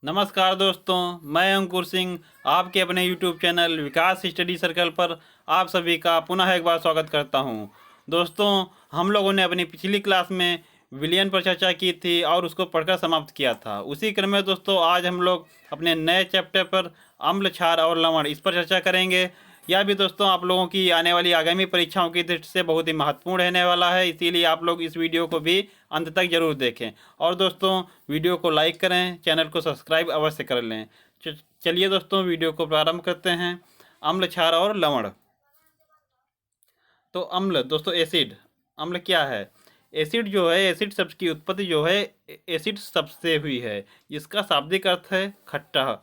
नमस्कार दोस्तों, मैं अंकुर सिंह आपके अपने YouTube चैनल विकास स्टडी सर्कल पर आप सभी का पुनः एक बार स्वागत करता हूं। दोस्तों, हम लोगों ने अपनी पिछली क्लास में विलियन पर चर्चा की थी और उसको पढ़कर समाप्त किया था। उसी क्रम में दोस्तों आज हम लोग अपने नए चैप्टर पर अम्ल, क्षार और लवण इस पर चर्चा करेंगे। यह भी दोस्तों आप लोगों की आने वाली आगामी परीक्षाओं की दृष्टि से बहुत ही महत्वपूर्ण रहने वाला है, इसीलिए आप लोग इस वीडियो को भी अंत तक जरूर देखें। और दोस्तों वीडियो को लाइक करें, चैनल को सब्सक्राइब अवश्य कर लें। चलिए दोस्तों वीडियो को प्रारंभ करते हैं। अम्ल, क्षार और लवण। तो अम्ल दोस्तों एसिड। अम्ल क्या है? एसिड जो है, एसिड शब्द की उत्पत्ति जो है एसिड शब्द से हुई है, जिसका शाब्दिक अर्थ है खट्टा।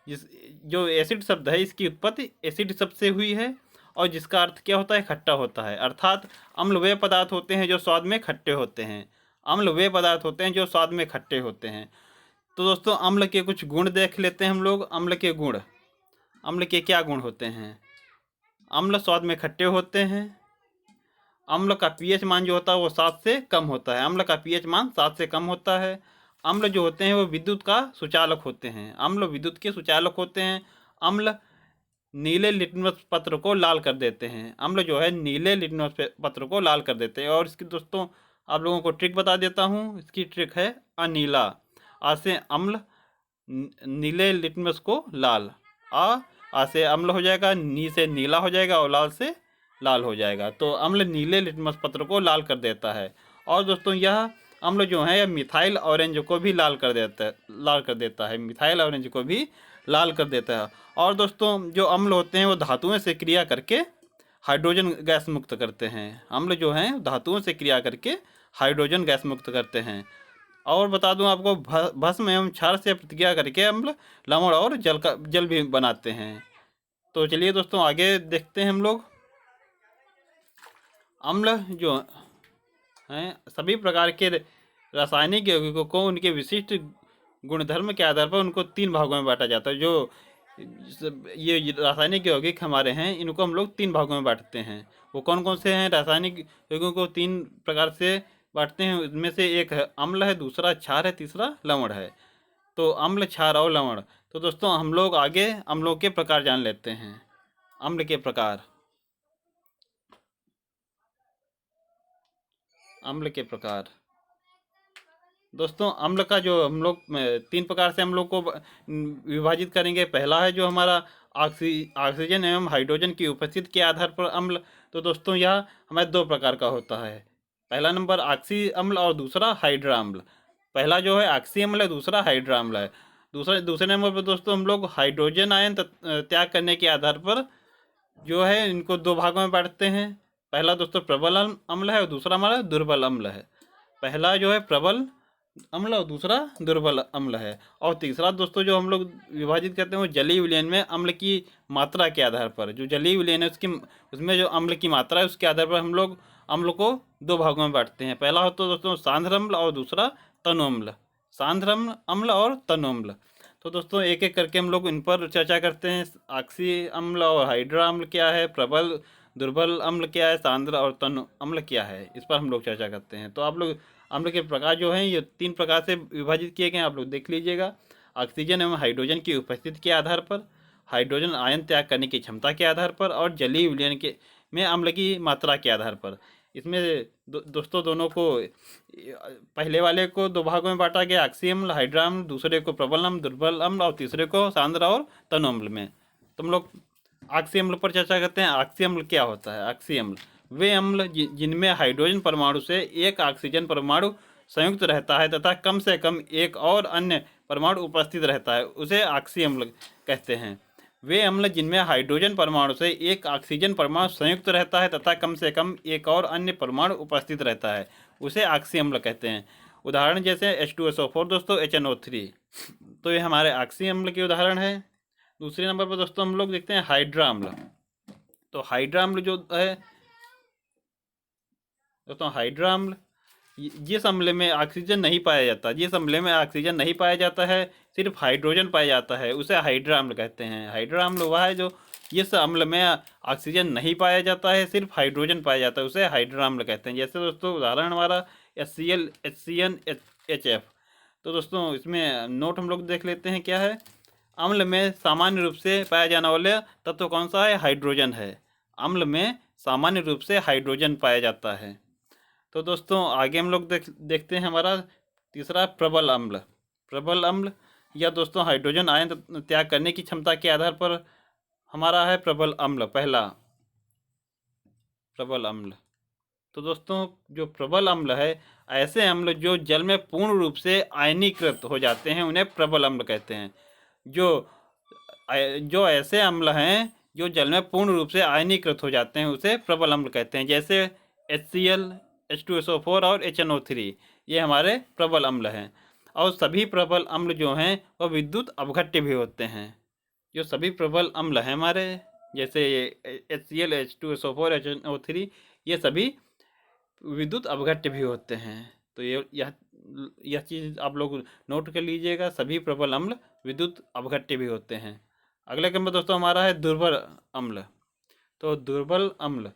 जिस जो एसिड शब्द है इसकी उत्पत्ति एसिड शब्द से हुई है और जिसका अर्थ क्या होता है? खट्टा होता है। अर्थात अम्ल वे पदार्थ होते हैं जो स्वाद में खट्टे होते हैं। अम्ल वे पदार्थ होते हैं जो स्वाद में खट्टे होते हैं। तो दोस्तों अम्ल के कुछ गुण देख लेते हैं हम लोग। अम्ल के गुण, अम्ल के क्या गुण होते हैं? अम्ल स्वाद में खट्टे होते हैं। अम्ल का पीएच मान जो होता है वो 7 से कम होता है। अम्ल का पीएच मान 7 से कम होता है। अम्ल जो होते हैं वो विद्युत का सुचालक होते हैं। अम्ल विद्युत के सुचालक होते हैं। अम्ल नीले लिटमस पत्र को लाल कर देते हैं। अम्ल जो है नीले लिटमस पत्र को लाल कर देते हैं। और इसकी दोस्तों आप लोगों को ट्रिक बता देता हूँ। इसकी ट्रिक है अनीला। आ से अम्ल, नीले लिटमस को लाल। आ से अम्ल हो जाएगा, नी से नीला हो जाएगा और लाल से लाल हो जाएगा। तो अम्ल नीले लिटमस पत्र को लाल कर देता है। और दोस्तों यह अम्ल जो है मिथाइल ऑरेंज को भी लाल कर देता है। मिथाइल ऑरेंज को भी लाल कर देता है। और दोस्तों जो अम्ल होते हैं वो धातुओं से क्रिया करके हाइड्रोजन गैस मुक्त करते हैं। अम्ल जो हैं धातुओं से क्रिया करके हाइड्रोजन गैस मुक्त करते हैं। और बता दूं आपको, भस्म एवं क्षार से प्रतिक्रिया करके अम्ल लवण और जल भी बनाते हैं। तो चलिए दोस्तों आगे देखते हैं हम लोग। अम्ल जो हैं सभी प्रकार के रासायनिक यौगिकों को उनके विशिष्ट गुणधर्म के आधार पर उनको 3 भागों में बांटा जाता है। जो ये रासायनिक यौगिक हमारे हैं इनको हम लोग 3 भागों में बांटते हैं। वो कौन कौन से हैं? रासायनिक यौगिकों को 3 प्रकार से बांटते हैं। इनमें से एक है अम्ल है, दूसरा क्षार है, तीसरा लवण है। तो अम्ल, क्षार और लवण। तो दोस्तों हम लोग आगे अम्लों के प्रकार जान लेते हैं। अम्ल के प्रकार। अम्ल के प्रकार दोस्तों, अम्ल का जो हम लोग 3 प्रकार से हम लोग को विभाजित करेंगे। पहला है जो हमारा ऑक्सीजन एवं हाइड्रोजन की उपस्थिति के आधार पर अम्ल। तो दोस्तों यह हमारे 2 प्रकार का होता है। पहला नंबर ऑक्सी अम्ल और दूसरा हाइड्रा अम्ल। पहला जो है ऑक्सी अम्ल है, दूसरा हाइड्रा अम्ल है। दूसरे नंबर पर दोस्तों हम लोग हाइड्रोजन आयन त्याग करने के आधार पर जो है इनको 2 भागों में बांटते हैं। पहला दोस्तों प्रबल अम्ल है और दूसरा हमारा दुर्बल अम्ल है। पहला जो है प्रबल अम्ल और दूसरा दुर्बल अम्ल है। और तीसरा दोस्तों जो हम लोग विभाजित करते हैं वो जलीय विलयन में अम्ल की मात्रा के आधार पर। जो जलीय विलयन है उसमें जो अम्ल की मात्रा है उसके आधार पर हम लोग अम्ल को 2 भागों में बांटते हैं। पहला होता है दोस्तों सांद्र अम्ल और दूसरा तनु अम्ल। सांद्र अम्ल और तनु अम्ल। तो दोस्तों एक एक करके हम लोग इन पर चर्चा करते हैं। ऑक्सी अम्ल और हाइड्रा अम्ल क्या है, प्रबल दुर्बल अम्ल क्या है, सांद्र और तनु अम्ल क्या है, इस पर हम लोग चर्चा करते हैं। तो आप लोग अम्ल के प्रकार जो हैं ये 3 प्रकार से विभाजित किए गए हैं, आप लोग देख लीजिएगा। ऑक्सीजन एवं हाइड्रोजन की उपस्थिति के आधार पर, हाइड्रोजन आयन त्याग करने की क्षमता के आधार पर और जलीय विलयन के में अम्ल की मात्रा के आधार पर। इसमें दोस्तों दोनों को, पहले वाले को 2 भागों में बांटा गया, ऑक्सी अम्ल, हाइड्रा अम्ल, दूसरे को प्रबल अम्ल, दुर्बल अम्ल और तीसरे को सांद्र और तनु अम्ल में। तो हम लोग ऑक्सी अम्ल पर चर्चा करते हैं। ऑक्सी अम्ल क्या होता है? ऑक्सी अम्ल वे अम्ल जिनमें हाइड्रोजन परमाणु से एक ऑक्सीजन परमाणु संयुक्त रहता है तथा कम से कम एक और अन्य परमाणु उपस्थित रहता है, उसे ऑक्सी अम्ल कहते हैं। वे अम्ल जिनमें हाइड्रोजन परमाणु से एक ऑक्सीजन परमाणु संयुक्त रहता है तथा कम से कम एक और अन्य परमाणु उपस्थित रहता है, उसे ऑक्सी अम्ल कहते हैं। उदाहरण जैसे H2SO4 दोस्तों, HNO3। तो ये हमारे ऑक्सी अम्ल के उदाहरण है। दूसरे नंबर पर दोस्तों हम लोग देखते हैं हाइड्रा अम्ल। तो हाइड्रा अम्ल जो है दोस्तों, हाइड्रा अम्ल जिस अम्ल में ऑक्सीजन नहीं पाया जाता, जिस अम्ल में ऑक्सीजन नहीं पाया जाता है, सिर्फ हाइड्रोजन पाया जाता है, उसे हाइड्रा अम्ल कहते हैं। हाइड्रा अम्ल वह है जो जिस अम्ल में ऑक्सीजन नहीं पाया जाता है, सिर्फ हाइड्रोजन पाया जाता है, उसे हाइड्रा अम्ल कहते हैं। जैसे दोस्तों उदाहरण हमारा HCl, HCN, HF। तो दोस्तों इसमें नोट हम लोग देख लेते हैं क्या है। अम्ल में सामान्य रूप से पाया जाने वाला तत्व कौन सा है? हाइड्रोजन है। अम्ल में सामान्य रूप से हाइड्रोजन पाया जाता है। तो दोस्तों आगे हम लोग देखते हैं हमारा तीसरा प्रबल अम्ल। प्रबल अम्ल या दोस्तों हाइड्रोजन आयन त्याग करने की क्षमता के आधार पर हमारा है प्रबल अम्ल। पहला प्रबल अम्ल, तो दोस्तों जो प्रबल अम्ल है, ऐसे अम्ल जो जल में पूर्ण रूप से आयनीकृत हो जाते हैं उन्हें प्रबल अम्ल कहते हैं। जो ऐसे अम्ल हैं जो जल में पूर्ण रूप से आयनीकृत हो जाते हैं उसे प्रबल अम्ल कहते हैं। जैसे HCl, H2SO4 और HNO3 ये हमारे प्रबल अम्ल हैं। और सभी प्रबल अम्ल जो हैं वह विद्युत अपघट्य भी होते हैं। जो सभी प्रबल अम्ल हैं हमारे, जैसे HCl, H2SO4, HNO3 ये सभी विद्युत अपघट्य भी होते हैं। तो यह चीज़ आप लोग नोट कर लीजिएगा, सभी प्रबल अम्ल विद्युत अपघट्य भी होते हैं। अगला क्रम में दोस्तों हमारा है दुर्बल अम्ल। तो दुर्बल अम्ल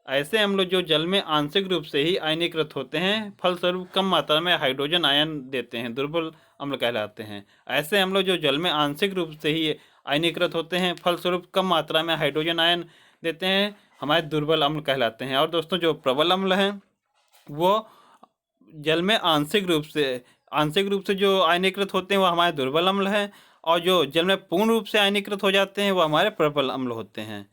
ऐसे अम्ल जो जल में आंशिक रूप से ही आयनीकृत होते हैं, फलस्वरूप कम मात्रा में हाइड्रोजन आयन देते हैं, दुर्बल अम्ल कहलाते हैं। ऐसे अम्ल जो जल में आंशिक रूप से ही आयनीकृत होते हैं, फलस्वरूप कम मात्रा में हाइड्रोजन आयन देते हैं, हमारे दुर्बल अम्ल कहलाते हैं। और दोस्तों जो प्रबल अम्ल हैं वो जल में आंशिक रूप से जो आयनीकृत होते हैं वो हमारे दुर्बल अम्ल हैं, और जो जल में पूर्ण रूप से आयनीकृत हो जाते हैं वो हमारे प्रबल अम्ल होते हैं।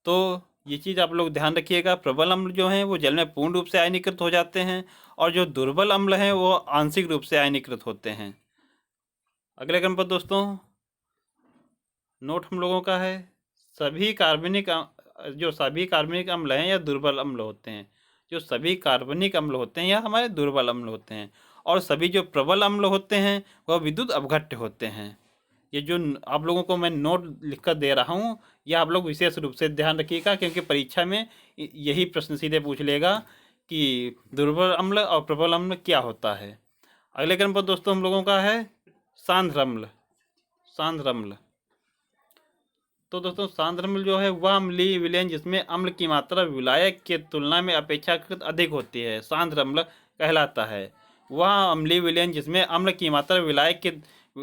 तो ये चीज़ आप लोग ध्यान रखिएगा, प्रबल अम्ल जो हैं वो जल में पूर्ण रूप से आयनीकृत हो जाते हैं, और जो दुर्बल अम्ल हैं वो आंशिक रूप से आयनीकृत होते हैं। अगले क्रम पर दोस्तों नोट हम लोगों का है सभी कार्बनिक अम्ल हैं या दुर्बल अम्ल होते हैं। जो सभी कार्बनिक अम्ल होते हैं या हमारे दुर्बल अम्ल होते हैं, और सभी जो प्रबल अम्ल होते हैं वह विद्युत अपघट्य होते हैं। ये जो आप लोगों को मैं नोट लिखकर दे रहा हूँ यह आप लोग विशेष रूप से ध्यान रखिएगा, क्योंकि परीक्षा में यही प्रश्न सीधे पूछ लेगा कि दुर्बल अम्ल और प्रबल अम्ल क्या होता है। अगले क्रम पर दोस्तों हम लोगों का है सांद्र अम्ल। सांद्र अम्ल, तो दोस्तों सांद्र अम्ल जो है वह अम्लीय विलयन जिसमें अम्ल की मात्रा विलायक के तुलना में अपेक्षाकृत अधिक होती है, सांद्र अम्ल कहलाता है। वह अम्लीय विलयन जिसमें अम्ल की मात्रा विलायक के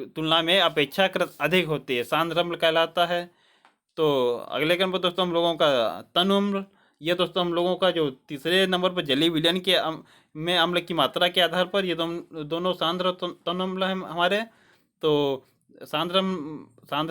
तुलना में अपेक्षाकृत अधिक होती है, सांद्र अम्ल कहलाता है। तो अगले क्रम पर दोस्तों हम लोगों का तनु अम्ल। ये दोस्तों हम लोगों का जो तीसरे नंबर पर जलीय विलयन के में अम्ल की मात्रा के आधार पर ये दोनों सांद्र तनु अम्ल हैं हमारे। तो सांद्र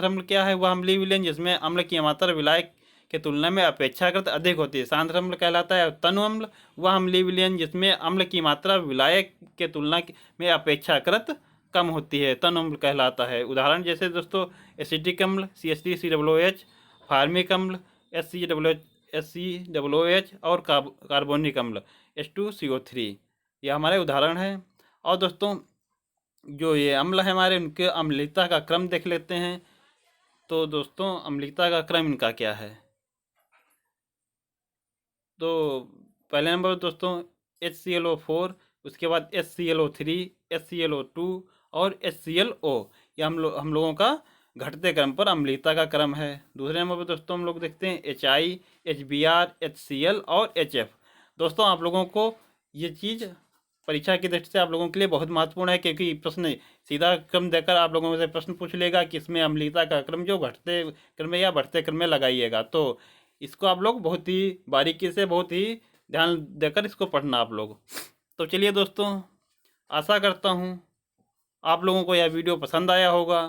अम्ल क्या है? वह अम्लीय विलयन जिसमें अम्ल की मात्रा विलायक के तुलना में अपेक्षाकृत अधिक होती है, सांद्र अम्ल कहलाता है। तनु अम्ल वह अम्लीय विलयन जिसमें अम्ल की मात्रा विलायक के तुलना में अपेक्षाकृत कम होती है, तनु अम्ल कहलाता है। उदाहरण जैसे दोस्तों एसिटिक अम्ल CH3COOH, फार्मिक अम्ल HCOOH और कार्बोनिक अम्ल H2CO3 ये हमारे उदाहरण हैं। और दोस्तों जो ये अम्ल है हमारे उनके अम्लीयता का क्रम देख लेते हैं। तो दोस्तों अम्लीयता का क्रम इनका क्या है? तो पहले नंबर दोस्तों HClO4, उसके बाद HClO3, HClO2 और HClO, ये हम लोगों का घटते क्रम पर अम्लीयता का क्रम है। दूसरे नंबर पर दोस्तों हम लोग देखते हैं HI, HBr, HCl और HF। दोस्तों आप लोगों को ये चीज़ परीक्षा की दृष्टि से आप लोगों के लिए बहुत महत्वपूर्ण है, क्योंकि प्रश्न सीधा क्रम देकर आप लोगों से प्रश्न पूछ लेगा कि इसमें अम्लीयता का क्रम जो घटते क्रम में या बढ़ते क्रम में लगाइएगा। तो इसको आप लोग बहुत ही बारीकी से, बहुत ही ध्यान देकर इसको पढ़ना आप लोग। तो चलिए दोस्तों, आशा करता हूँ आप लोगों को यह वीडियो पसंद आया होगा।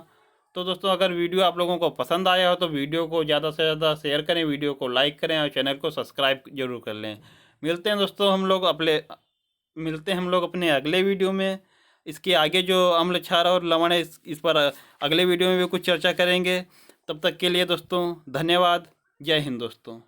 तो दोस्तों अगर वीडियो आप लोगों को पसंद आया हो तो वीडियो को ज़्यादा से ज़्यादा शेयर करें, वीडियो को लाइक करें और चैनल को सब्सक्राइब जरूर कर लें। मिलते हैं दोस्तों हम लोग अपने अगले वीडियो में। इसके आगे जो अम्ल, क्षार और लवण है इस पर अगले वीडियो में भी कुछ चर्चा करेंगे। तब तक के लिए दोस्तों धन्यवाद। जय हिंद दोस्तों।